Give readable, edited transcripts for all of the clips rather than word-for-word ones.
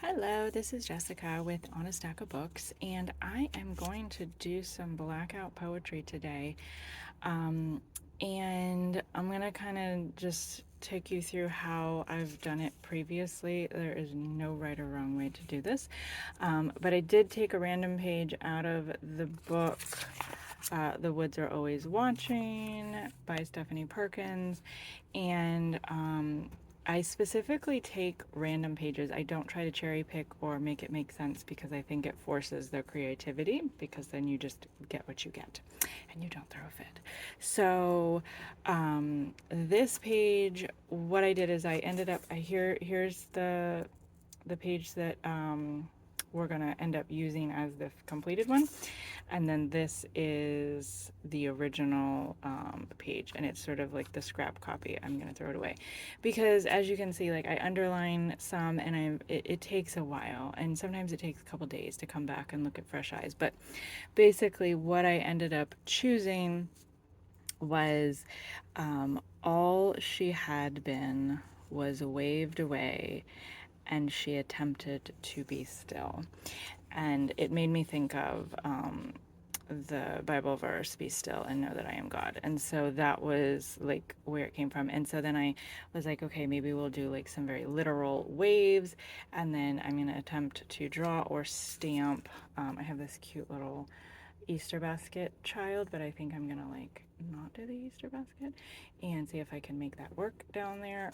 Hello, this is Jessica with On a Stack of Books, and I am going to do some blackout poetry today. Um, and I'm going to kind of just take you through how I've done it previously. There is no right or wrong way to do this, but I did take a random page out of the book. The Woods Are Always Watching by Stephanie Perkins, and I specifically take random pages. I don't try to cherry pick or make it make sense because I think it forces their creativity, because then you just get what you get and you don't throw a fit. So this page, what I did is I ended up, here's the page that we're going to end up using as the completed one. And then this is the original page, and it's sort of like the scrap copy. I'm going to throw it away because, as you can see, like I underline some, and it takes a while, and sometimes it takes a couple days to come back and look at fresh eyes. But basically, what I ended up choosing was all she had been was waved away, and she attempted to be still. And it made me think of the Bible verse, be still and know that I am God. And so that was like where it came from. And so then I was like, okay, maybe we'll do like some very literal waves. And then I'm going to attempt to draw or stamp. I have this cute little Easter basket child, but I think I'm going to like not do the Easter basket and see if I can make that work down there.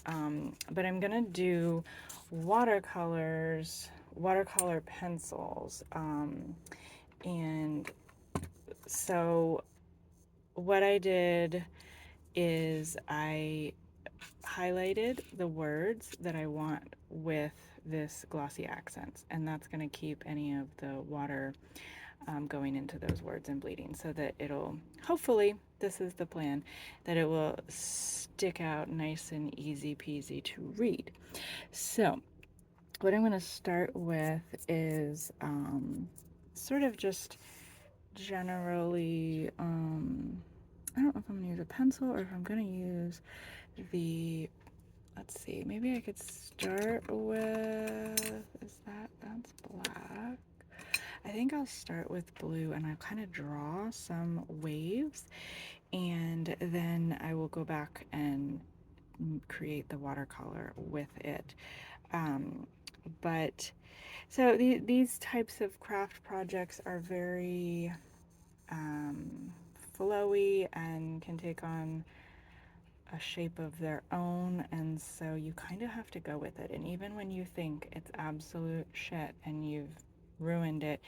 But I'm going to do watercolor pencils. And so what I did is I highlighted the words that I want with this glossy accents, and that's going to keep any of the water going into those words and bleeding, so that it'll, hopefully, this is the plan, that it will stick out nice and easy peasy to read. So what I'm going to start with is sort of just generally, I don't know if I'm going to use a pencil or if I'm going to use the, let's see, maybe I could start with, that's black. I think I'll start with blue, and I'll kind of draw some waves, and then I will go back and create the watercolor with it. But so these types of craft projects are very flowy and can take on a shape of their own, and so you kind of have to go with it. And even when you think it's absolute shit and you've ruined it,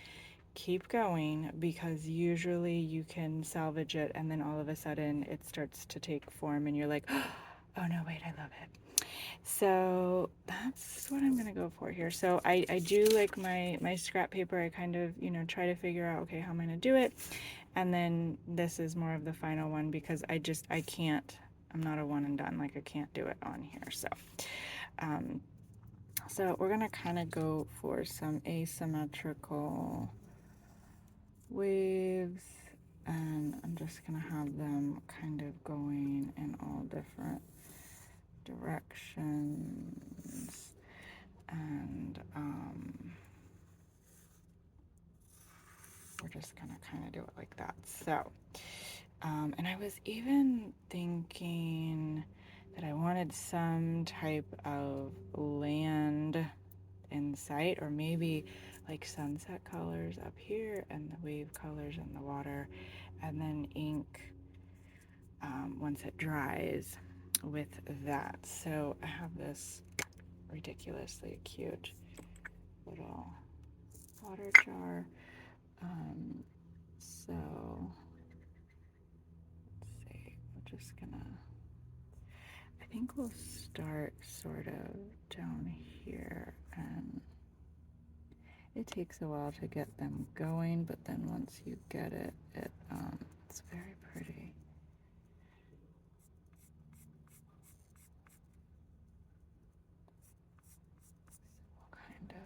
keep going, because usually you can salvage it, and then all of a sudden it starts to take form and you're like, oh no, wait, I love it. So that's what I'm gonna go for here. So I do like my scrap paper. I kind of, try to figure out, okay, how I'm gonna do it. And then this is more of the final one, because I can't, I'm not a one and done, like I can't do it on here. So we're gonna kind of go for some asymmetrical waves, and I'm just gonna have them kind of going in all different directions, and we're just gonna kind of do it like that. So and I was even thinking that I wanted some type of land in sight, or maybe like sunset colors up here and the wave colors in the water, and then ink once it dries with that. So I have this ridiculously cute little water jar. So let's see, we're just gonna, I think we'll start sort of down here, and it takes a while to get them going, but then once you get it, it's very pretty. So we'll kind of,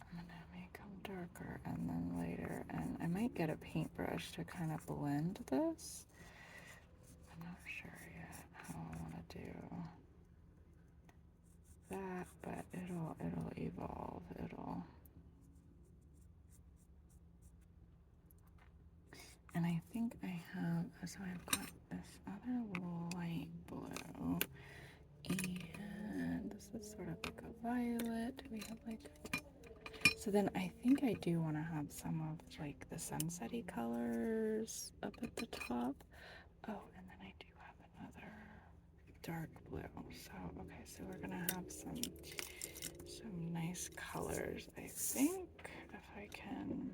I'm gonna make them darker and then lighter, and I might get a paintbrush to kind of blend this. I'm not sure yet how I want to do. so I've got this other light blue, and this is sort of like a violet. We have like, so then I think I do want to have some of like the sunsetty colors up at the top. Oh, and then I do have another dark blue. So, okay, so we're gonna have some nice colors, I think. If I can,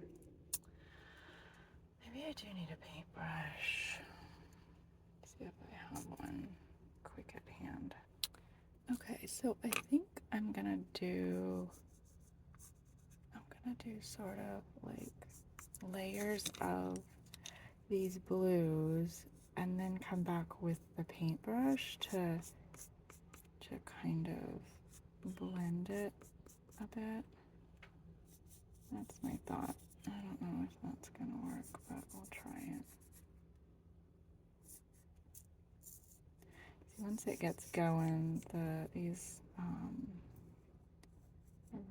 maybe I do need a paintbrush. See if I have one quick at hand. Okay, so I think I'm gonna do sort of like layers of these blues and then come back with the paintbrush to kind of blend it a bit. That's my thought. I don't know if that's gonna work, but we'll try it. See, once it gets going, these are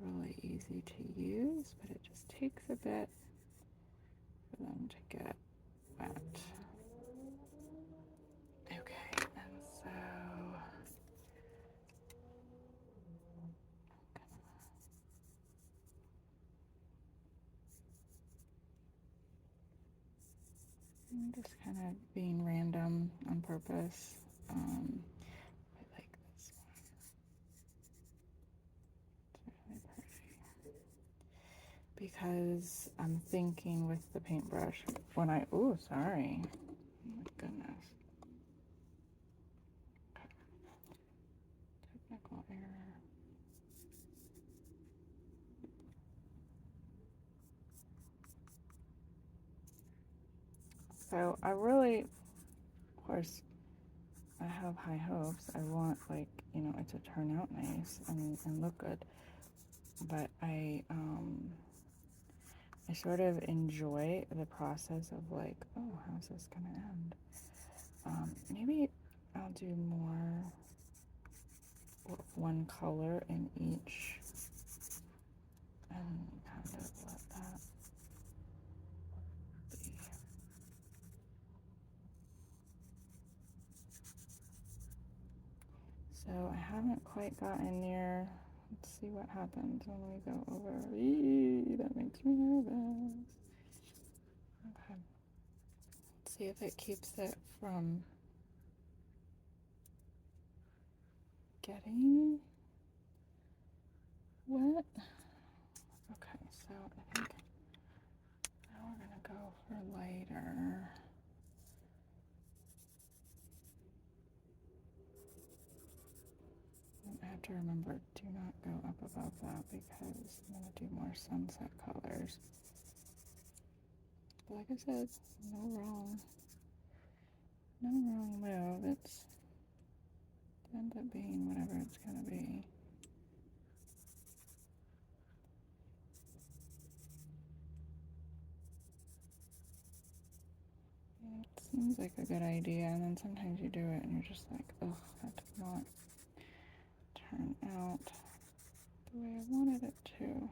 really easy to use, but it just takes a bit for them to get wet. Okay, and so I'm just kind of being random on purpose. I like this one. It's really pretty. Because I'm thinking with the paintbrush, when oh, sorry. Oh my goodness. Technical error. So I really, of course, I have high hopes. I want, like, you know, it to turn out nice and look good. But I sort of enjoy the process of like, oh, how's this gonna end? Maybe I'll do more one color in each and kind of let that be. So I haven't quite gotten near. Let's see what happens when we go over. Eee, that makes me nervous. Okay. Let's see if it keeps it from getting wet. Okay, so I think now we're gonna go for lighter. I have to remember, do not go up above that because I'm gonna do more sunset colors. But like I said, no wrong move. It ends up being whatever it's gonna be. It seems like a good idea, and then sometimes you do it and you're just like, ugh, that did not turn out the way I wanted it to.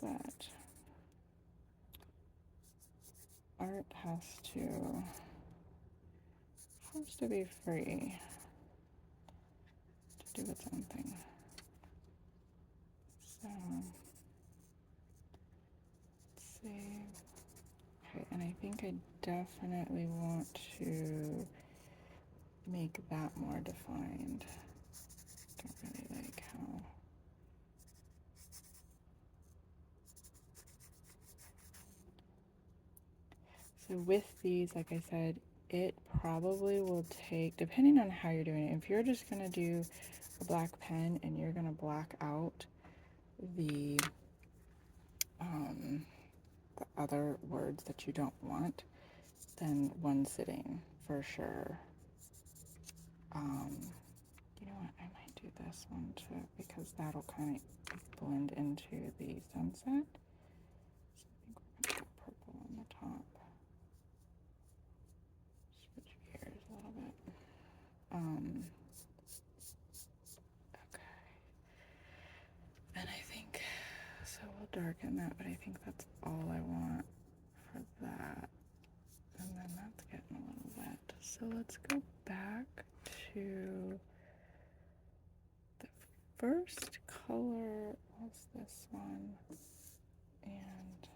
But art has to be free to do its own thing. So let's see. Okay, and I think I definitely want to make that more defined. Don't really like how. So with these, like I said, it probably will take, depending on how you're doing it, if you're just gonna do a black pen and you're gonna black out the other words that you don't want, then one sitting for sure. You know what, I might do this one too because that'll kind of blend into the sunset. So I think we're gonna put purple on the top. Switch gears a little bit. Okay. And I think, so we'll darken that, but I think that's all I want for that. And then that's getting a So let's go back to the first color was this one. And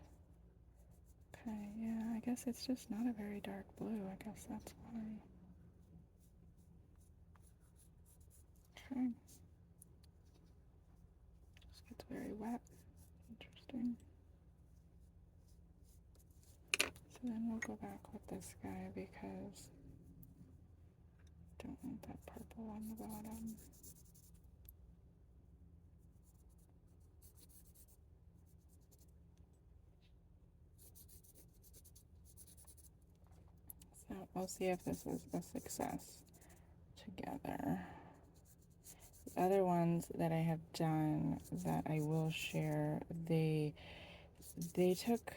okay, yeah, I guess it's just not a very dark blue. I guess that's why. Okay. Just gets very wet. Interesting. So then we'll go back with this guy because I don't want that purple on the bottom. So we'll see if this is a success together. The other ones that I have done that I will share, they took,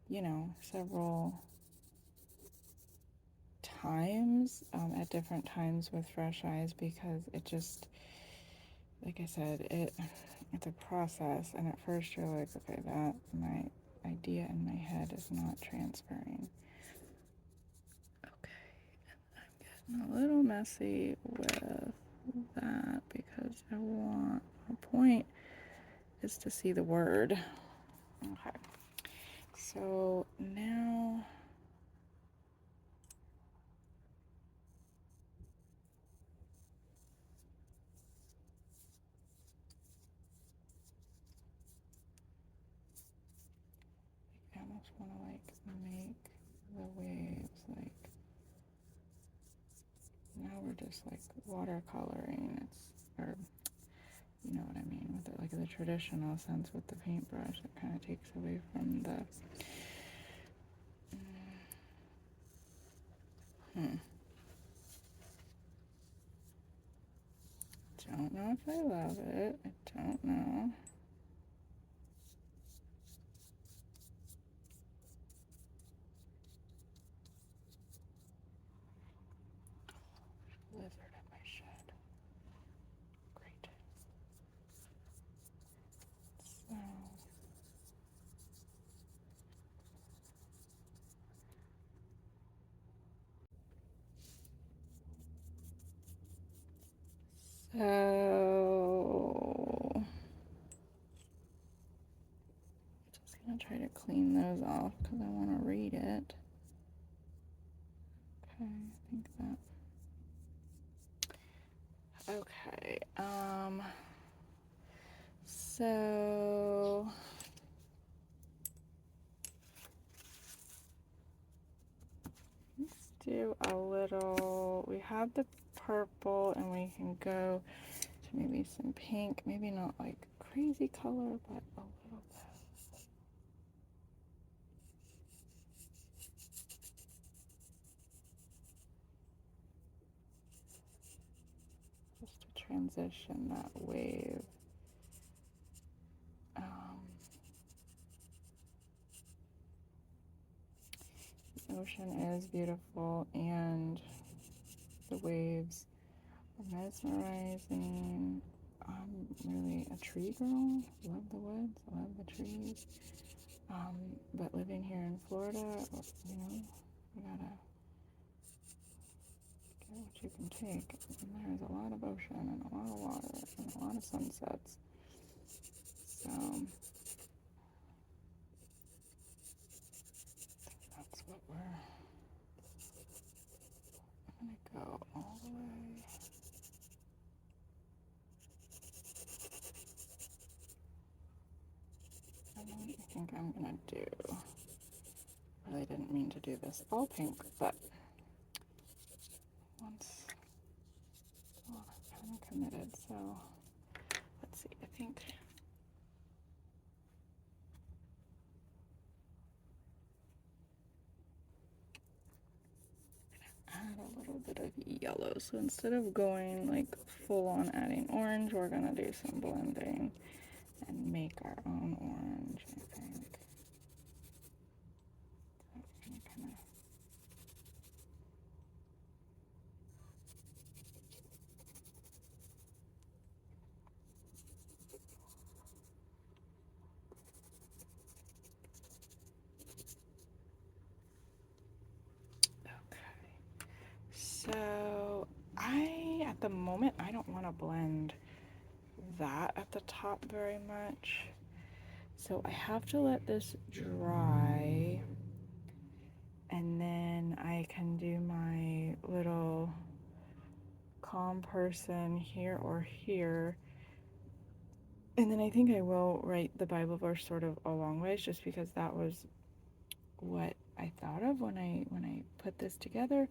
you know, several times at different times with fresh eyes because it just, like I said, it's a process, and at first you're like, okay, that my idea in my head is not transferring. Okay, and I'm getting a little messy with that because my point is to see the word. Okay, so now I almost want to like make the waves like, now we're just like watercoloring. Or you know what I mean, with it, like the traditional sense with the paintbrush. It kind of takes away from the don't know if I love it. I don't know. Lizard in my shed. Great. So just gonna try to clean those off because I want to read it. Okay, I think that. Okay. So let's do a little. We have the purple, and we can go to maybe some pink. Maybe not like crazy color, but a little bit. Just to transition that wave. The ocean is beautiful, and the waves are mesmerizing. I'm really a tree girl. Love the woods, love the trees. But living here in Florida, you know, you gotta get what you can take. And there's a lot of ocean and a lot of water and a lot of sunsets. So that's what we're gonna go all the way. And then I think I'm gonna do, really didn't mean to do this all pink, but once, well, I'm kind of committed, so let's see, I think add a little bit of yellow. So instead of going like full on adding orange, we're gonna do some blending and make our own orange, I think. Okay, the moment, I don't want to blend that at the top very much. So I have to let this dry, and then I can do my little calm person here or here. And then I think I will write the Bible verse sort of a long ways, just because that was what I thought of when I put this together,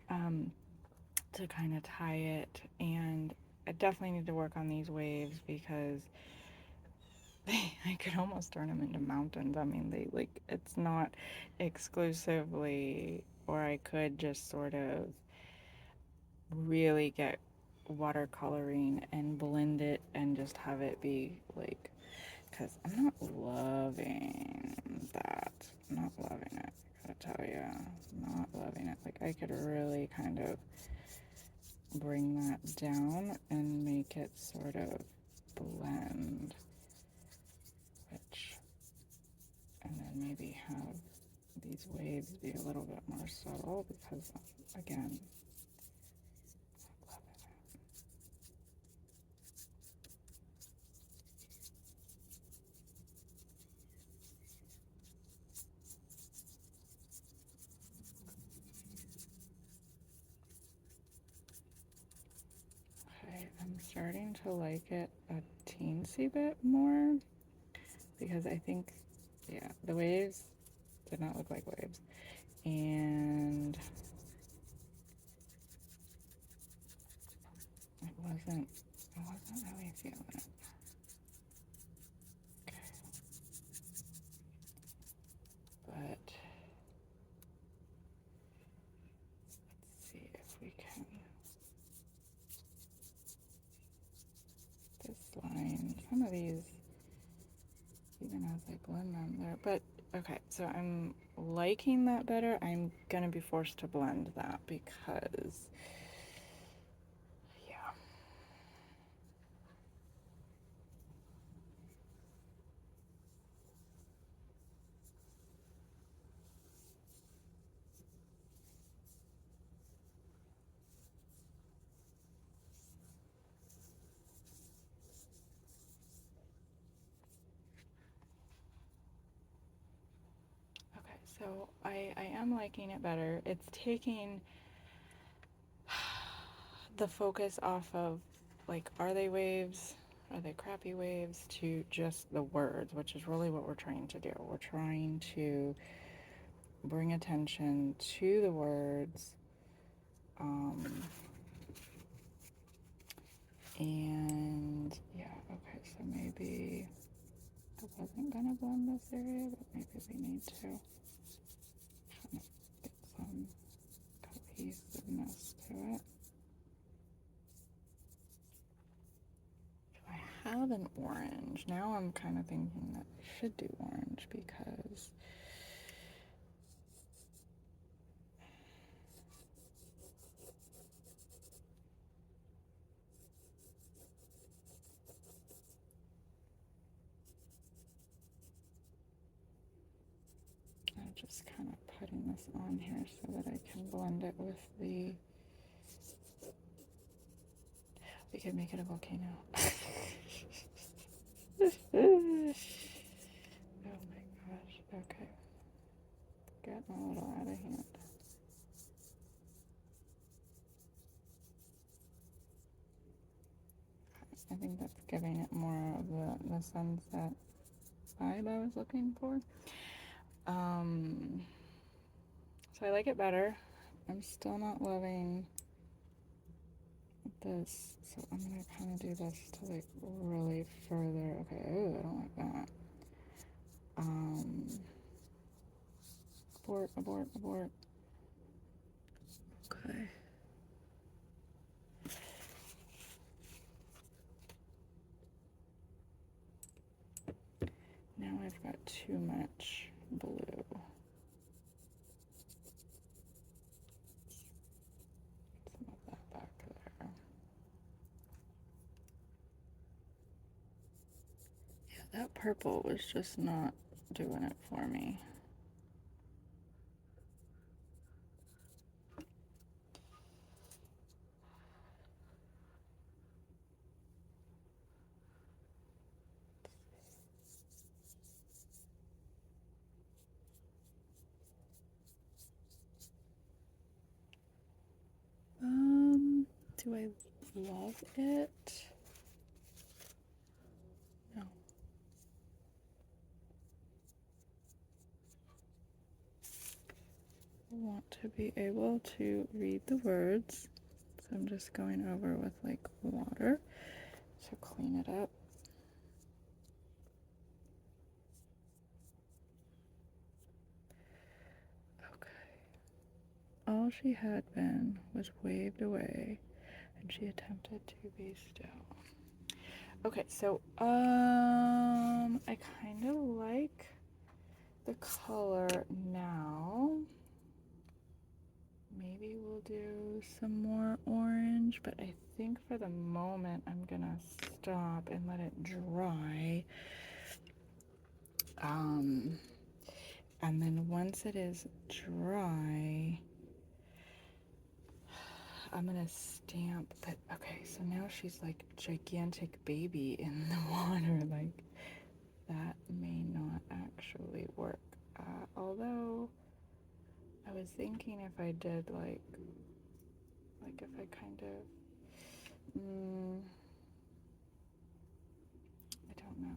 to kind of tie it. And I definitely need to work on these waves because I could almost turn them into mountains. I mean, they like, it's not exclusively, or I could just sort of really get watercoloring and blend it and just have it be like, because I'm not loving that. Not loving it. I gotta tell you, not loving it. Like, I could really kind of bring that down and make it sort of blend, which, and then maybe have these waves be a little bit more subtle because, again, okay, I'm starting to like it a teensy bit more because I think, yeah, the waves did not look like waves, and I wasn't really feeling it. Okay. But let's see if we can, this line, some of these, even as I blend them there, but okay, so I'm liking that better. I'm gonna be forced to blend that because, yeah. Okay, so I am liking it better. It's taking the focus off of, like, are they waves? Are they crappy waves? To just the words, which is really what we're trying to do. We're trying to bring attention to the words. And yeah, okay, so maybe I wasn't gonna blend this area, but maybe we need to kind of get some cohesiveness to it. I have an orange. Now I'm kind of thinking that I should do orange because I'm just kind of putting this on here so that I can blend it with the, we could make it a volcano. Oh my gosh, okay. Getting a little out of hand. I think that's giving it more of the sunset vibe I was looking for. So I like it better. I'm still not loving this, so I'm gonna kind of do this to like really further. Okay, ooh, I don't like that. Abort, abort, abort. Okay. Now I've got too much blue. Some of that back there. Yeah, that purple was just not doing it for me. Do I love it? No. I want to be able to read the words. So I'm just going over with like water to clean it up. Okay. All she had been was waved away, and she attempted to be still. Okay, so I kind of like the color now. Maybe we'll do some more orange, but I think for the moment I'm gonna stop and let it dry. And then once it is dry, I'm gonna stamp that. Okay, so now she's like gigantic baby in the water. Like, that may not actually work. Although I was thinking if I did like if I kind of, I don't know.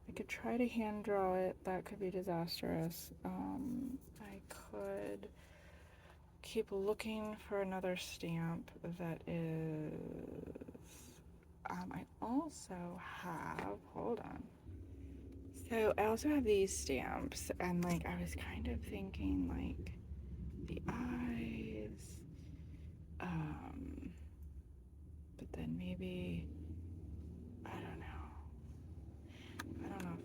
I could try to hand draw it. That could be disastrous. I could keep looking for another stamp that is, I also have, hold on. So I also have these stamps, and like I was kind of thinking like the eyes, but then maybe, I don't know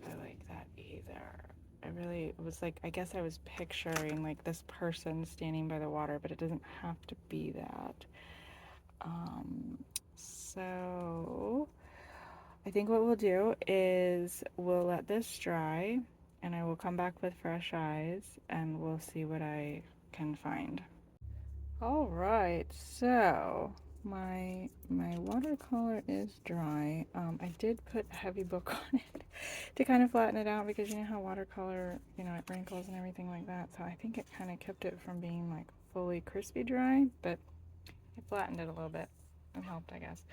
if I like that either. I really was like, I guess I was picturing like this person standing by the water, but it doesn't have to be that. So I think what we'll do is we'll let this dry, and I will come back with fresh eyes and we'll see what I can find. All right, so my watercolor is dry. I did put a heavy book on it to kind of flatten it out, because you know how watercolor, you know, it wrinkles and everything like that. So I think it kind of kept it from being like fully crispy dry, but it flattened it a little bit. It helped, I guess.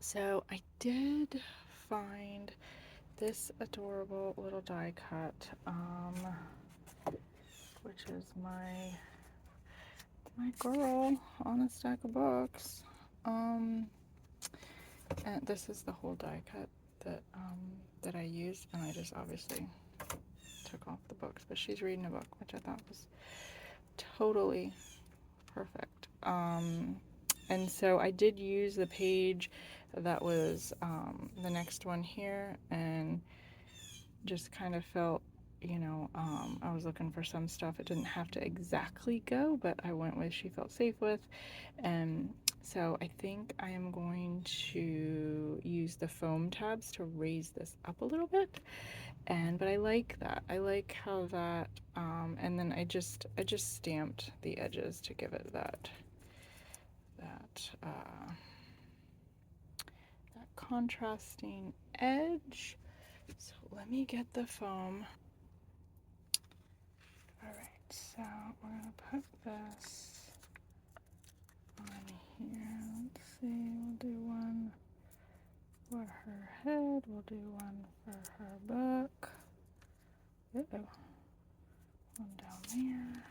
So I did find this adorable little die cut, which is my girl on a stack of books. And this is the whole die cut that I used, and I just obviously took off the books, but she's reading a book, which I thought was totally perfect. And so I did use the page that was the next one here, and just kind of felt, you know, I was looking for some stuff. It didn't have to exactly go, but I went with she felt safe with. And so I think I am going to use the foam tabs to raise this up a little bit. But I like that. I like how that, and then I just stamped the edges to give it that contrasting edge. So let me get the foam. All right, so we're gonna put this on here. Let's see, we'll do one for her head, we'll do one for her book. Uh-oh. One down there.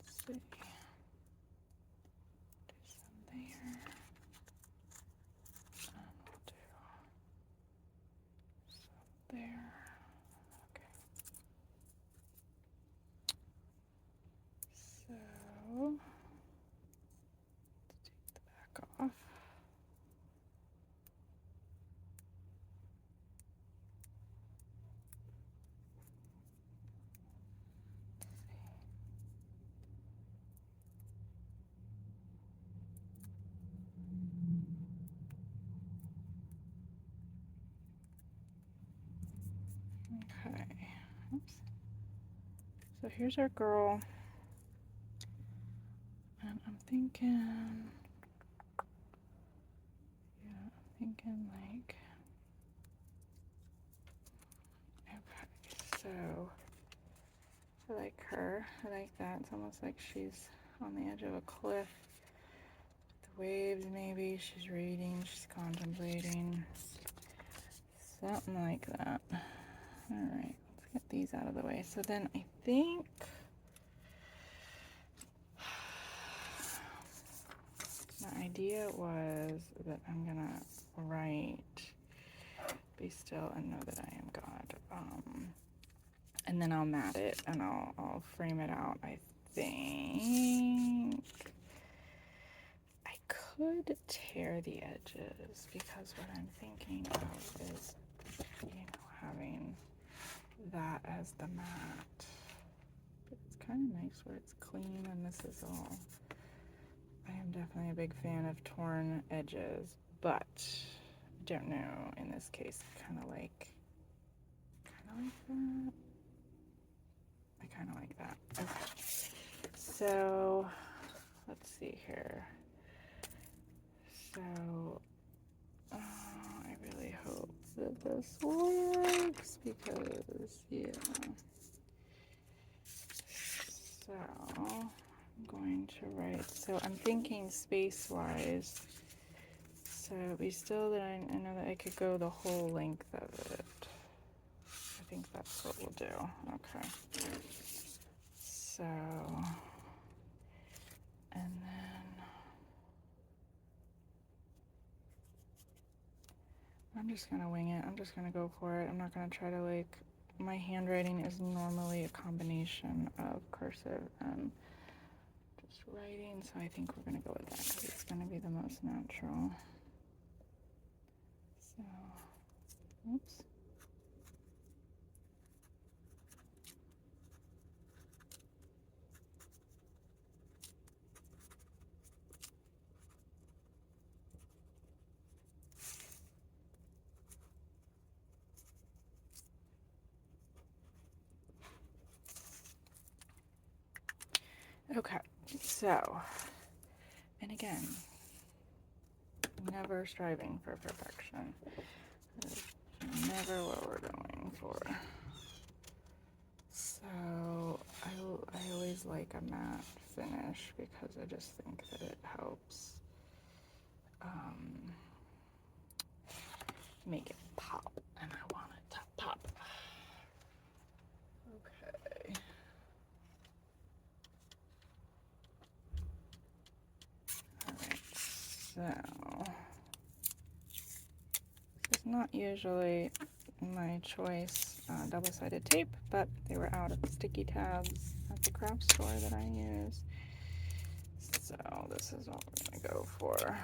Let's see. Do some there. And we'll do some there. Okay. So let's take the back off. Okay. Oops. So here's our girl. And I'm thinking, like, okay, so I like her. I like that. It's almost like she's on the edge of a cliff. The waves, maybe. She's reading, she's contemplating. Something like that. Alright, let's get these out of the way. So then I think the idea was that I'm gonna write, be still and know that I am God. And then I'll mat it and I'll frame it out. I think I could tear the edges because what I'm thinking of is, having that as the mat. But it's kind of nice where it's clean and this is all. I am definitely a big fan of torn edges, but I don't know, in this case, kind of like that. I kind of like that. Okay. So, let's see here. So, I really hope that this works because, yeah. So, I'm going to write, so I'm thinking space-wise. So, be still that I know that I could go the whole length of it. I think that's what we'll do. Okay. So, and then I'm just gonna wing it. I'm just gonna go for it. I'm not gonna try to, like, my handwriting is normally a combination of cursive and just writing, so I think we're gonna go with that because it's gonna be the most natural. So, oops. Okay, so, and again, never striving for perfection. That's never what we're going for. So, I always like a matte finish because I just think that it helps make it pop, and I want it to pop. Okay. Alright, so this is not usually my choice double-sided tape, but they were out of the sticky tabs at the craft store that I use. So this is what we're gonna go for.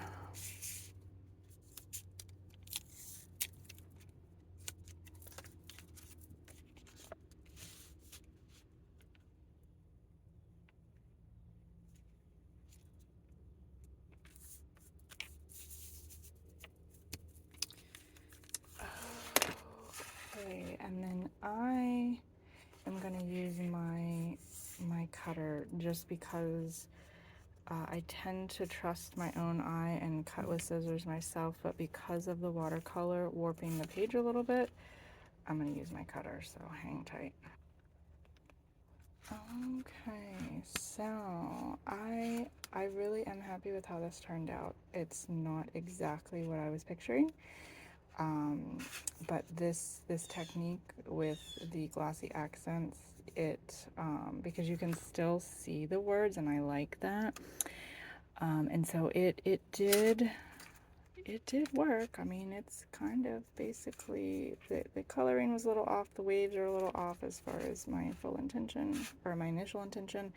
Okay, and then I am gonna use my cutter just because I tend to trust my own eye and cut with scissors myself, but because of the watercolor warping the page a little bit, I'm gonna use my cutter, so hang tight. Okay, so I really am happy with how this turned out. It's not exactly what I was picturing. But this technique with the glossy accents, because you can still see the words, and I like that. And so it did work. I mean, it's kind of basically, the coloring was a little off, the waves are a little off as far as my full intention, or my initial intention.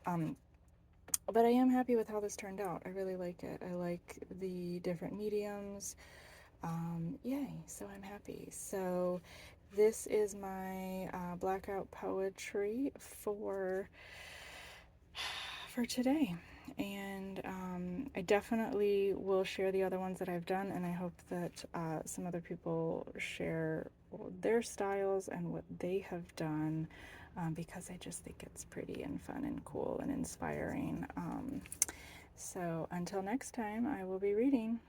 But I am happy with how this turned out. I really like it. I like the different mediums. Yay, so I'm happy. So this is my blackout poetry for today, and I definitely will share the other ones that I've done, and I hope that some other people share their styles and what they have done, because I just think it's pretty and fun and cool and inspiring. So until next time, I will be reading.